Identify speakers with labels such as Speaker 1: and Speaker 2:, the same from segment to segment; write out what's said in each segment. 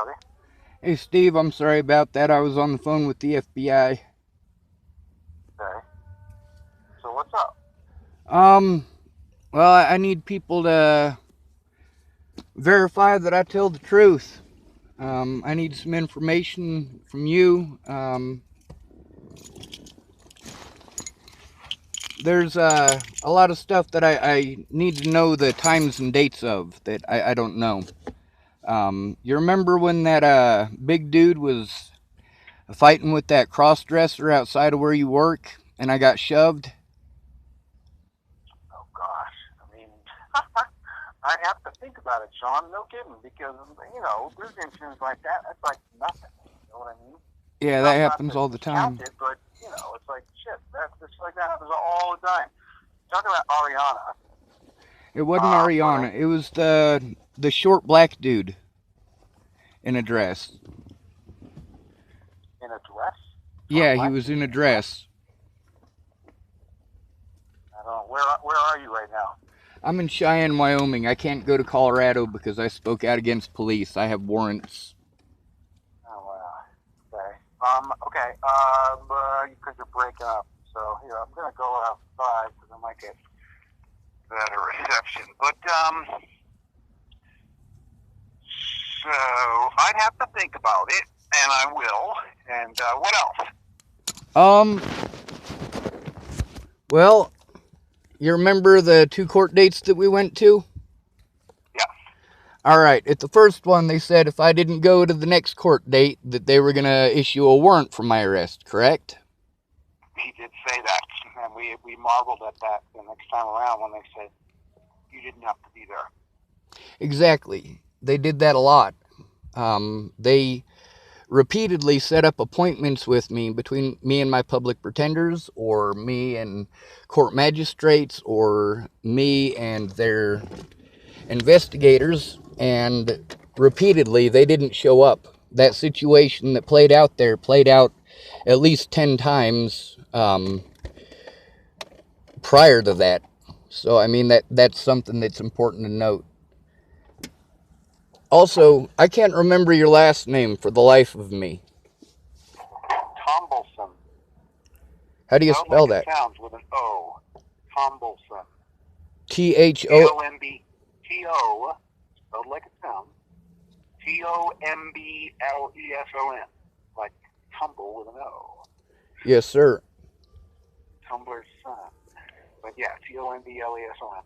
Speaker 1: buddy.
Speaker 2: Hey Steve, I'm sorry about that. I was on the phone with the FBI.
Speaker 1: Okay. So what's up?
Speaker 2: Um, well, I need people to verify that I tell the truth. I need some information from you. There's a lot of stuff that I need to know the times and dates of that I don't know. You remember when that big dude was fighting with that cross-dresser outside of where you work and I got shoved?
Speaker 1: Oh gosh. I mean, I have to think about it, Sean. No kidding, because there's incidents like that. That's like nothing. You know what I mean?
Speaker 2: Yeah, that
Speaker 1: Not
Speaker 2: happens
Speaker 1: to
Speaker 2: all the
Speaker 1: discount
Speaker 2: time.
Speaker 1: it, but it's like shit. That's just like that happens all the time. Talking about Ariana.
Speaker 2: It wasn't
Speaker 1: What I
Speaker 2: Ariana. It was the short black dude in a dress.
Speaker 1: in a dress, short
Speaker 2: Yeah, he
Speaker 1: black
Speaker 2: was
Speaker 1: dude
Speaker 2: in a
Speaker 1: in a dress.
Speaker 2: dress.
Speaker 1: I don't know. Where are you right now?
Speaker 2: I'm in Cheyenne, Wyoming. I can't go to Colorado because I spoke out against police. I have warrants.
Speaker 1: Oh, okay. Okay. Because you're breaking up. So here, I'm gonna go outside because I might get better reception. But so I'd have to think about it, and I will. And what else?
Speaker 2: Um, well, you remember the 2 court dates that we went to?
Speaker 1: Yes.
Speaker 2: All right. At the first one, they said if I didn't go to the next court date, that they were going to issue a warrant for my arrest, correct?
Speaker 1: He did say that, and we marveled at that the next time around when they said you didn't have to be there.
Speaker 2: Exactly. They did that a lot. They repeatedly set up appointments with me between me and my public pretenders, or me and court magistrates, or me and their investigators, and repeatedly they didn't show up. That situation that played out there played out at least 10 times prior to that. So, I mean, that's something that's important to note. Also, I can't remember your last name for the life of me.
Speaker 1: Tombleson.
Speaker 2: How do you
Speaker 1: Spelled like
Speaker 2: spell
Speaker 1: it
Speaker 2: that?
Speaker 1: sounds with an O. Tombleson.
Speaker 2: T-H-O...
Speaker 1: T-O-M-B-T-O, spelled like it sounds. T-O-M-B-L-E-S-O-N. Like tumble with an O.
Speaker 2: Yes, sir.
Speaker 1: Tumbler's son. But yeah, T-O-M-B-L-E-S-O-N.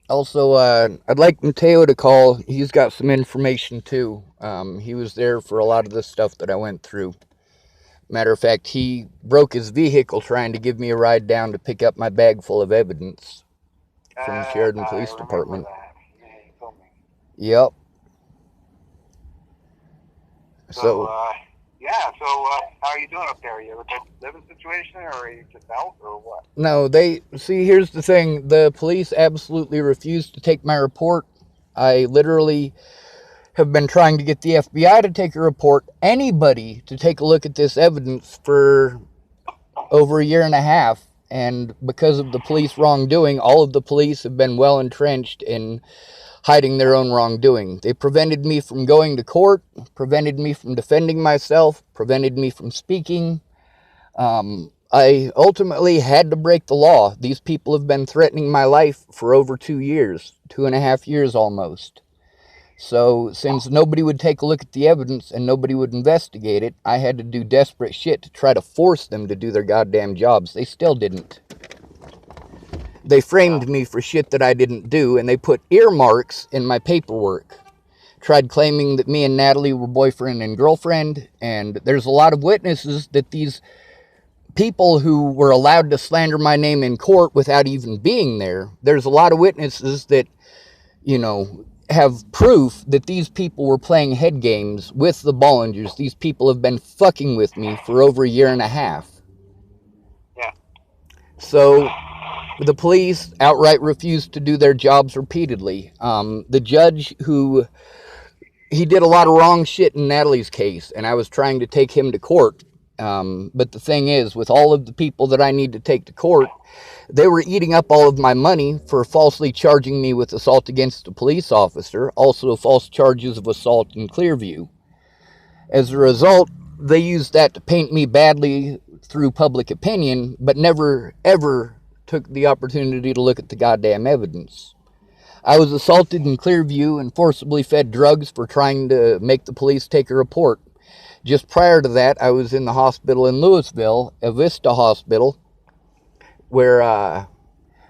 Speaker 2: Also, I'd like Mateo to call. He's got some information, too. He was there for a lot of the stuff that I went through. Matter of fact, he broke his vehicle trying to give me a ride down to pick up my bag full of evidence from Sheridan
Speaker 1: I
Speaker 2: Police
Speaker 1: remember
Speaker 2: Department.
Speaker 1: that. Yeah, you told me.
Speaker 2: Yep.
Speaker 1: So,
Speaker 2: So,
Speaker 1: how are you doing up there? You have a good living situation, or are you just out, or what?
Speaker 2: no, here's the thing. The police absolutely refused to take my report. I literally have been trying to get the FBI to take a report, anybody to take a look at this evidence for over a year and a half. And because of the police wrongdoing, all of the police have been well entrenched in hiding their own wrongdoing. They prevented me from going to court, prevented me from defending myself, prevented me from speaking. I ultimately had to break the law. These people have been threatening my life for over 2 years, 2.5 years almost. So, since nobody would take a look at the evidence and nobody would investigate it, I had to do desperate shit to try to force them to do their goddamn jobs. They still didn't. They framed me for shit that I didn't do, and they put earmarks in my paperwork. Tried claiming that me and Natalie were boyfriend and girlfriend, and there's a lot of witnesses that these people who were allowed to slander my name in court without even being there, there's a lot of witnesses that, have proof that these people were playing head games with the Bollingers. These people have been fucking with me for over a year and a half.
Speaker 1: Yeah.
Speaker 2: So the police outright refused to do their jobs repeatedly. The judge he did a lot of wrong shit in Natalie's case, and I was trying to take him to court. But the thing is, with all of the people that I need to take to court, they were eating up all of my money for falsely charging me with assault against a police officer, also false charges of assault in Clearview. As a result, they used that to paint me badly through public opinion, but never, ever took the opportunity to look at the goddamn evidence. I was assaulted in Clearview and forcibly fed drugs for trying to make the police take a report. Just prior to that, I was in the hospital in Louisville, Avista Hospital, where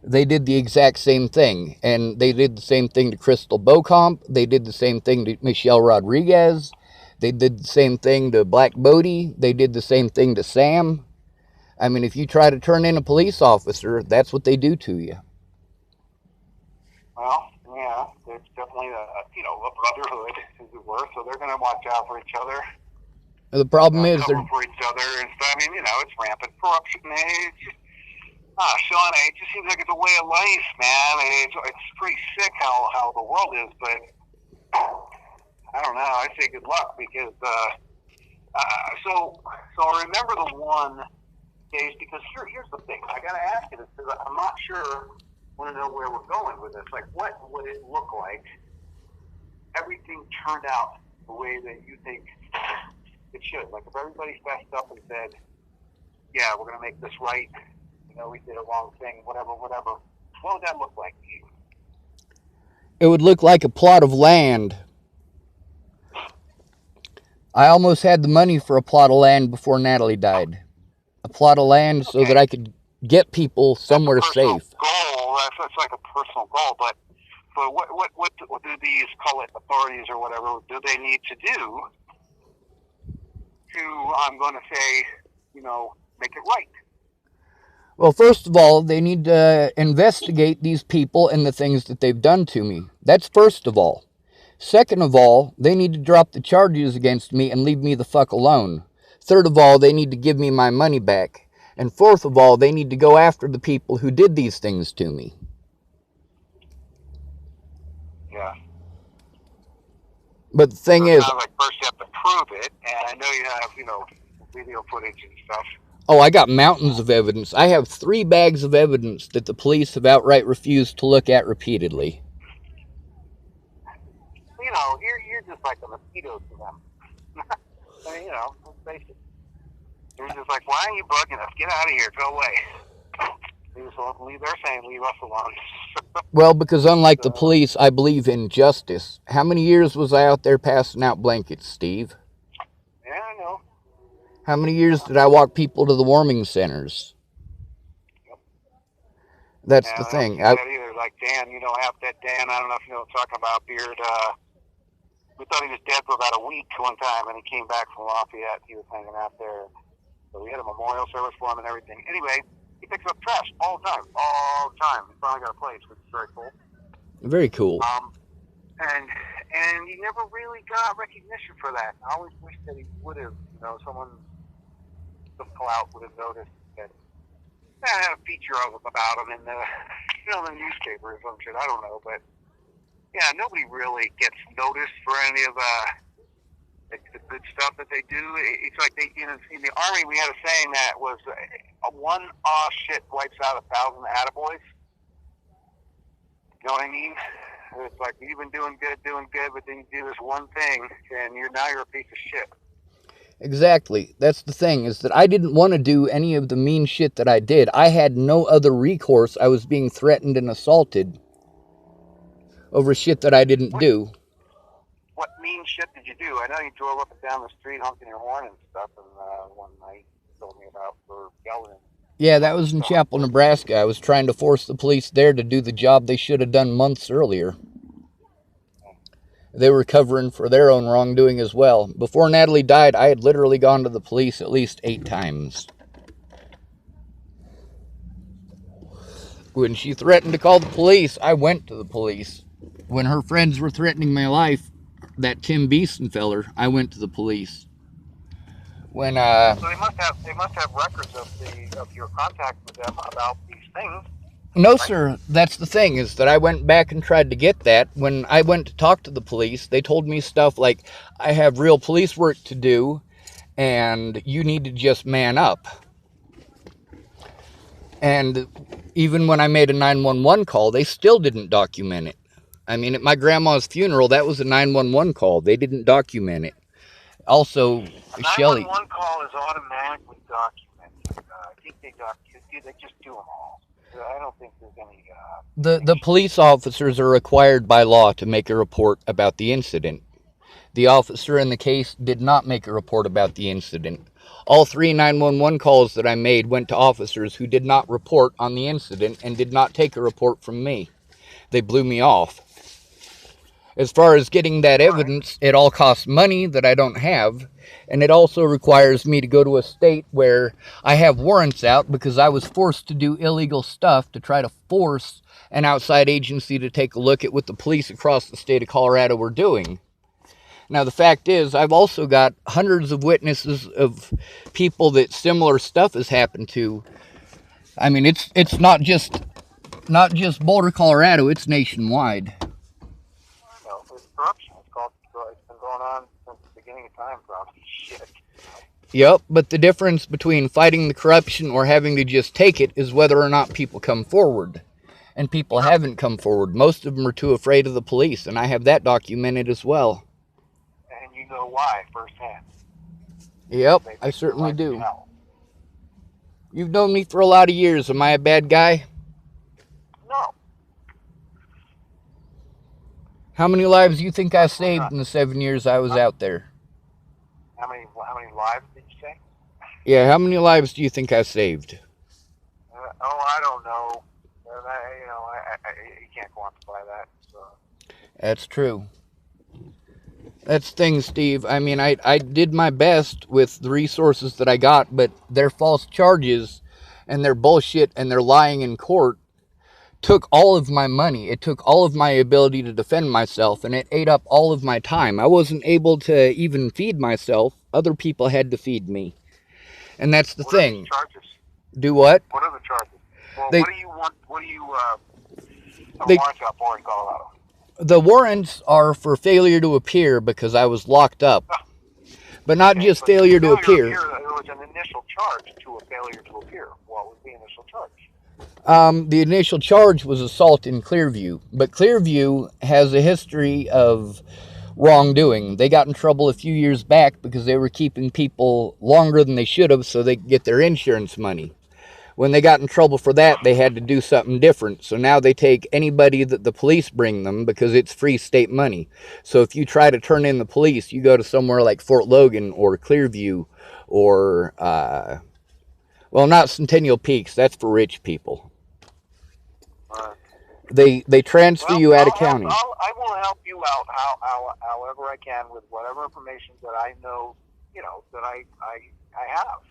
Speaker 2: they did the exact same thing. And they did the same thing to Crystal Beauchamp. They did the same thing to Michelle Rodriguez. They did the same thing to Black Bodie. They did the same thing to Sam. I mean, if you try to turn in a police officer, that's what they do to you.
Speaker 1: Well, yeah, there's definitely a brotherhood, as it were, so they're going to watch out for each other.
Speaker 2: The problem is
Speaker 1: they're for each other and stuff. I mean, it's rampant corruption. It's just, Sean, it just seems like it's a way of life, man. It's pretty sick how the world is, but I don't know. I say good luck because so remember the one case, because here's the thing. I got to ask you this because I'm not sure. I want to know where we're going with this. Like, what would it look like? Everything turned out the way that you think it should. Like, if everybody fessed up and said, "Yeah, we're going to make this right. We did a wrong thing. Whatever." What would that look like to you?
Speaker 2: It would look like a plot of land. I almost had the money for a plot of land before Natalie died. A plot of land so that I could get people somewhere safe.
Speaker 1: Goal. That's like a personal goal, but what do these, call it authorities or whatever, do they need to do to, I'm going to say, make it right?
Speaker 2: Well, first of all, they need to investigate these people and the things that they've done to me. That's first of all. Second of all, they need to drop the charges against me and leave me the fuck alone. Third of all, they need to give me my money back. And fourth of all, they need to go after the people who did these things to me.
Speaker 1: Yeah.
Speaker 2: But the thing is,
Speaker 1: like first you have to prove it, and I know you have, video footage and stuff.
Speaker 2: Oh, I got mountains of evidence. I have 3 bags of evidence that the police have outright refused to look at repeatedly.
Speaker 1: You're just like a mosquito to them. I mean, let's face it. They're just like, why are you bugging us? Get out of here. Go away. They're saying, leave us alone.
Speaker 2: Well, because unlike the police, I believe in justice. How many years was I out there passing out blankets, Steve?
Speaker 1: Yeah, I know.
Speaker 2: How many years did I walk people to the warming centers?
Speaker 1: Yep.
Speaker 2: That's the thing.
Speaker 1: That either. Like Dan, half that Dan, I don't know if you know what I'm talking about, Beard. We thought he was dead for about a week one time, and he came back from Lafayette. He was hanging out there. So we had a memorial service for him and everything. Anyway, he picks up trash all the time. He finally got a place, which is very cool.
Speaker 2: Very cool.
Speaker 1: And he never really got recognition for that. I always wish that he would have, someone, some clout would have noticed that. I had a feature about him in the, the newspaper or some shit. I don't know, but yeah, nobody really gets noticed for any of the good stuff that they do. It's like in the Army, we had a saying that was one aw shit wipes out 1,000 attaboys. You know what I mean? It's like you've been doing good, but then you do this one thing, and now you're a piece of shit.
Speaker 2: Exactly. That's the thing, is that I didn't want to do any of the mean shit that I did. I had no other recourse. I was being threatened and assaulted over shit that I didn't do.
Speaker 1: What mean shit did you do? I know you drove up and down the street honking your horn and stuff, and one night you told me about for yelling.
Speaker 2: Yeah, that was in Chapel, Nebraska. I was trying to force the police there to do the job they should have done months earlier. They were covering for their own wrongdoing as well. Before Natalie died, I had literally gone to the police at least 8 times. When she threatened to call the police, I went to the police. When her friends were threatening my life, that Tim Beeson feller, I went to the police. When
Speaker 1: So they must have records of your contact with them about these things.
Speaker 2: No,
Speaker 1: right?
Speaker 2: sir. That's the thing, is that I went back and tried to get that. When I went to talk to the police, they told me stuff like, I have real police work to do, and you need to just man up. And even when I made a 911 call, they still didn't document it. I mean, at my grandma's funeral, that was a 911 call. They didn't document it. Also,
Speaker 1: A
Speaker 2: Shelley,
Speaker 1: 911 call is automatically documented. I think they just do them all. I don't think there's any.
Speaker 2: the police officers are required by law to make a report about the incident. The officer in the case did not make a report about the incident. All 3 911 calls that I made went to officers who did not report on the incident and did not take a report from me. They blew me off. As far as getting that evidence, it all costs money that I don't have, and it also requires me to go to a state where I have warrants out because I was forced to do illegal stuff to try to force an outside agency to take a look at what the police across the state of Colorado were doing. Now, the fact is, I've also got hundreds of witnesses of people that similar stuff has happened to. I mean, it's not just Boulder, Colorado, it's nationwide.
Speaker 1: It's corruption. It's been going on since the beginning of time, probably. Shit.
Speaker 2: Yep, but the difference between fighting the corruption or having to just take it is whether or not people come forward. And people haven't come forward. Most of them are too afraid of the police, and I have that documented as well.
Speaker 1: And you know why firsthand.
Speaker 2: Yep, I certainly do. You've known me for a lot of years. Am I a bad guy?
Speaker 1: No.
Speaker 2: How many lives do you think I saved in the 7 years I was out there?
Speaker 1: How many lives did you say?
Speaker 2: Yeah, how many lives do you think I saved?
Speaker 1: I don't know. You can't quantify that. So.
Speaker 2: That's true. That's the thing, Steve. I mean, I did my best with the resources that I got, but their false charges and their bullshit and their lying in court took all of my money. It took all of my ability to defend myself, and it ate up all of my time. I wasn't able to even feed myself. Other people had to feed me. And that's the thing.
Speaker 1: What are the charges?
Speaker 2: Do what?
Speaker 1: What are the charges? Well, what do you want? What do you warrants out for in Colorado?
Speaker 2: The warrants are for failure to appear because I was locked up. But not just failure to appear.
Speaker 1: There was an initial charge to a failure to appear. What was the initial charge?
Speaker 2: The initial charge was assault in Clearview. But Clearview has a history of wrongdoing. They got in trouble a few years back because they were keeping people longer than they should have so they could get their insurance money. When they got in trouble for that, they had to do something different. So now they take anybody that the police bring them because it's free state money. So if you try to turn in the police, you go to somewhere like Fort Logan or Clearview or, well, not Centennial Peaks. That's for rich people. They transfer you out of county.
Speaker 1: I will help you out however I can with whatever information that I know, that I have.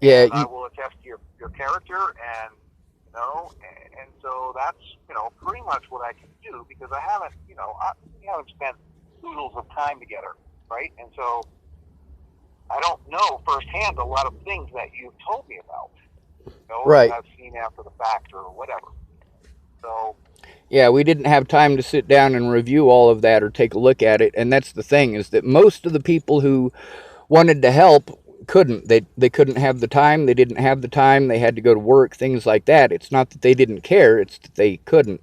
Speaker 2: Yeah,
Speaker 1: I will attest to your character, and and so that's pretty much what I can do because I haven't we haven't spent oodles of time together, right? And so I don't know firsthand a lot of things that you've told me about,
Speaker 2: right?
Speaker 1: That I've seen after the fact or whatever. So.
Speaker 2: Yeah, we didn't have time to sit down and review all of that or take a look at it, and that's the thing is that most of the people who wanted to help couldn't. They couldn't have the time. They didn't have the time. They had to go to work, things like that. It's not that they didn't care. It's that they couldn't.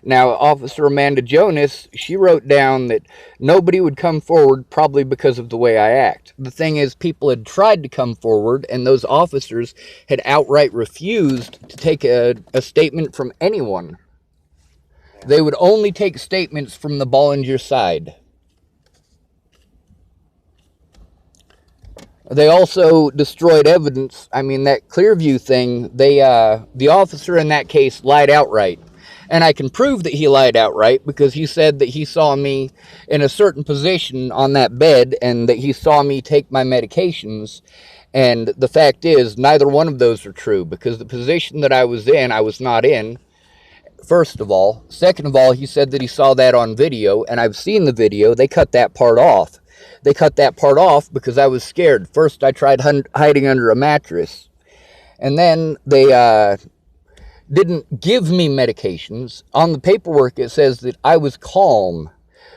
Speaker 2: Now, Officer Amanda Jonas, she wrote down that nobody would come forward probably because of the way I act. The thing is, people had tried to come forward, and those officers had outright refused to take a statement from anyone. They would only take statements from the Bollinger side. They also destroyed evidence. I mean, that Clearview thing, the officer in that case lied outright. And I can prove that he lied outright because he said that he saw me in a certain position on that bed and that he saw me take my medications. And the fact is, neither one of those are true because the position that I was in, I was not in, first of all. Second of all, he said that he saw that on video, and I've seen the video. They cut that part off. They cut that part off because I was scared. First, I tried hiding under a mattress. And then they didn't give me medications. On the paperwork, it says that I was calm,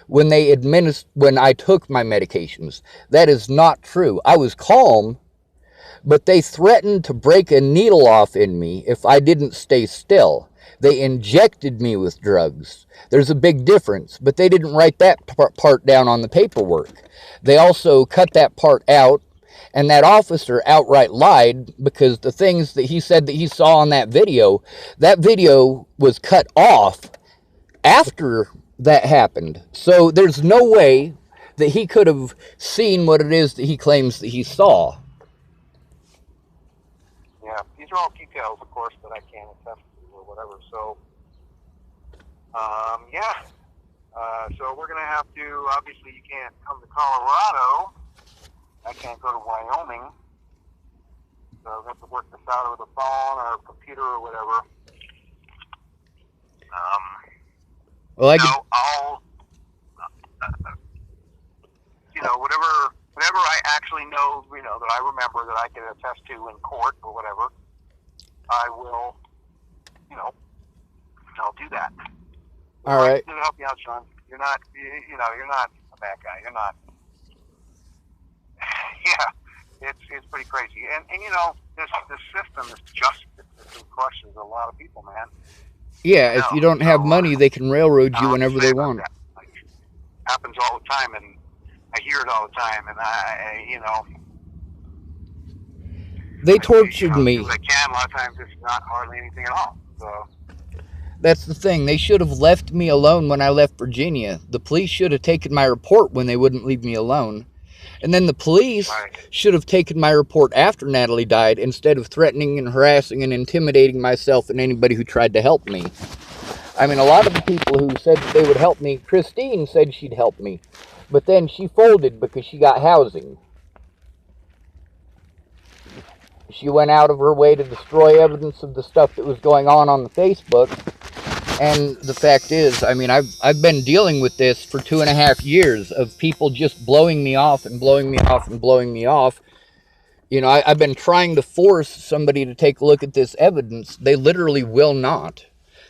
Speaker 2: when I took my medications. That is not true. I was calm, but they threatened to break a needle off in me if I didn't stay still. They injected me with drugs. There's a big difference, but they didn't write that part down on the paperwork. They also cut that part out, and that officer outright lied, because the things that he said that he saw on that video was cut off after that happened. So there's no way that he could have seen what it is that he claims that he saw.
Speaker 1: Yeah, these are all details, of course, that I can't attest to or whatever. So, yeah. So we're going to have to, obviously you can't come to Colorado. I can't go to Wyoming. So we'll have to work this out over the phone or computer or whatever.
Speaker 2: Well,
Speaker 1: I'll, whatever I actually know, that I remember that I can attest to in court or whatever, I will, I'll do that.
Speaker 2: All right.
Speaker 1: To help you out, Sean. You're not a bad guy. You're not. Yeah, it's pretty crazy. And this system, this justice system crushes a lot of people, man.
Speaker 2: Yeah, if you don't have money, they can railroad you whenever they want.
Speaker 1: Like, happens all the time, and I hear it all the time, and
Speaker 2: they tortured me.
Speaker 1: Do what I can. A lot of times it's not hardly anything at all. So
Speaker 2: that's the thing. They should have left me alone when I left Virginia. The police should have taken my report when they wouldn't leave me alone. And then the police should have taken my report after Natalie died, instead of threatening and harassing and intimidating myself and anybody who tried to help me. I mean, a lot of the people who said that they would help me, Christine said she'd help me, but then she folded because she got housing. She went out of her way to destroy evidence of the stuff that was going on the Facebook. And the fact is, I mean, I've been dealing with this for 2.5 years of people just blowing me off and blowing me off and blowing me off. I've been trying to force somebody to take a look at this evidence. They literally will not.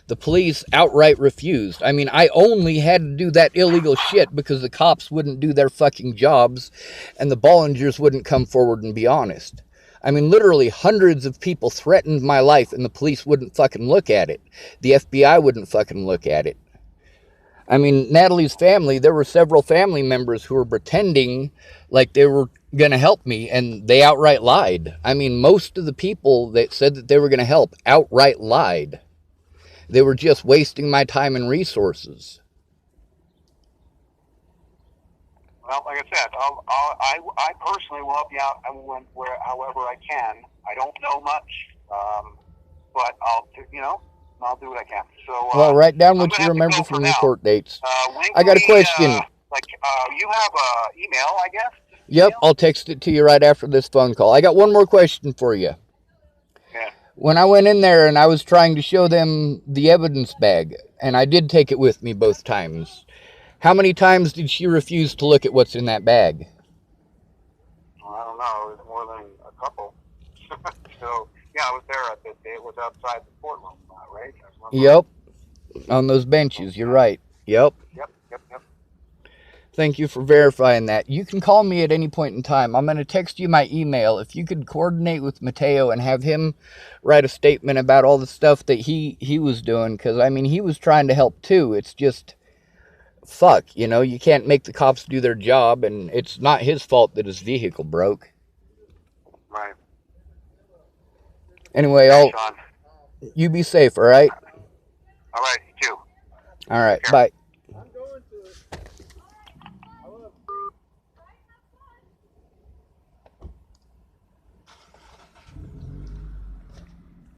Speaker 2: The police outright refused. I mean, I only had to do that illegal shit because the cops wouldn't do their fucking jobs and the Bollingers wouldn't come forward and be honest. I mean, literally hundreds of people threatened my life and the police wouldn't fucking look at it. The FBI wouldn't fucking look at it. I mean, Natalie's family, there were several family members who were pretending like they were going to help me, and they outright lied. I mean, most of the people that said that they were going to help outright lied. They were just wasting my time and resources.
Speaker 1: Well, like I said, I personally will help you out however I can. I don't know much, but I'll do what I can. So,
Speaker 2: well, write down what you remember from your court dates. I got a question.
Speaker 1: You have an email, I guess?
Speaker 2: Yep, I'll text it to you right after this phone call. I got one more question for you.
Speaker 1: Yeah.
Speaker 2: When I went in there and I was trying to show them the evidence bag, and I did take it with me both times, how many times did she refuse to look at what's in that bag?
Speaker 1: Well, I don't know. It was more than a couple. So, yeah, I was there at the day. It was outside the courtroom, right?
Speaker 2: Yep. On those benches. You're right. Yep.
Speaker 1: Yep.
Speaker 2: Thank you for verifying that. You can call me at any point in time. I'm going to text you my email. If you could coordinate with Mateo and have him write a statement about all the stuff that he was doing, because, I mean, he was trying to help too. It's just, fuck, you can't make the cops do their job, and it's not his fault that his vehicle broke.
Speaker 1: Right.
Speaker 2: Anyway, you be safe, all right?
Speaker 1: All right, you too.
Speaker 2: All right, bye.